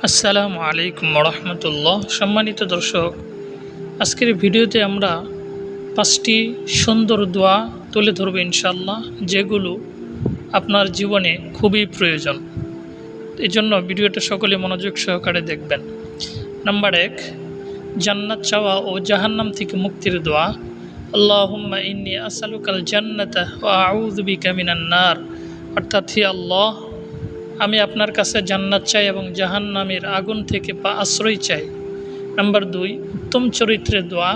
আসসালামু আলাইকুম রহমতুল্লাহ। সম্মানিত দর্শক, আজকের ভিডিওতে আমরা 5টি সুন্দর দোয়া তুলে ধরব ইনশাআল্লাহ, যেগুলো আপনার জীবনে খুবই প্রয়োজন। এই জন্য ভিডিওটা সকলে মনোযোগ সহকারে দেখবেন। নাম্বার 1, জান্নাত চাওয়া ও জাহান্নাম থেকে মুক্তির দোয়া। আল্লাহুম্মা ইন্নী আসআলুকাল জান্নাতা ওয়া আউযু বিকা মিনান নার। অর্থাৎ, হে আল্লাহ, আমি আপনার কাছে জান্নাত চাই এবং জাহান্নামের আগুন থেকে আশ্রয় চাই। নাম্বার 2, উত্তম চরিত্রের দোয়া।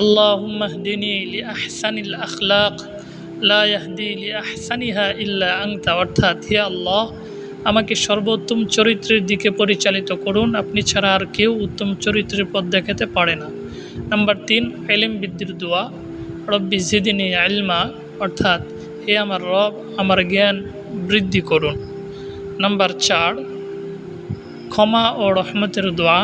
আল্লাহুম্মা হদিনি লি আহসানিল আখলাক লা ইয়াহদি লি আহসানিহা ইল্লা আনতা। অর্থাৎ, হে আল্লাহ, আমাকে সর্বোত্তম চরিত্রের দিকে পরিচালিত করুন, আপনি ছাড়া আর কেউ উত্তম চরিত্রের পথ দেখাতে পারে না। নাম্বার 3, ইলম বৃদ্ধির দোয়া। রব্বি জিদনি ইলমা। অর্থাৎ, হে আমার রব, আমার জ্ঞান বৃদ্ধি করুন। নাম্বার 4, ক্ষমা ও রহমতের দোয়া।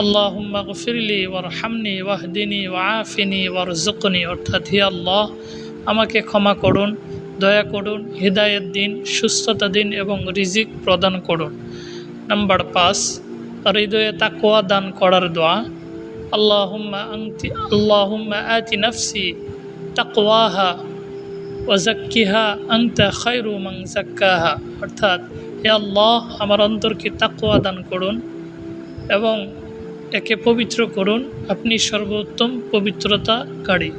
আল্লাহুম্মা গফিরলি ওয়ারহামনি ওয়াহদিনি ওয়াআফিনি ওয়ারযুকনি। অর্থাৎ, হে আল্লাহ, আমাকে ক্ষমা করুন, দয়া করুন, হিদায়াত দিন, সুস্থতা দিন এবং রিজিক প্রদান করুন। নাম্বার 5, হৃদয়ে তাকওয়া দান করার দোয়া। আল্লাহুম্মা আতি নাফসি তাকওয়াহা ওয়াজাক্কিহা আনতা খায়রু মান যাক্কাহা। অর্থাৎ, হে আল্লাহ, আমার অন্তরকে তাকওয়া দান করুন এবং একে পবিত্র করুন, আপনি সর্বোত্তম পবিত্রতাকারী।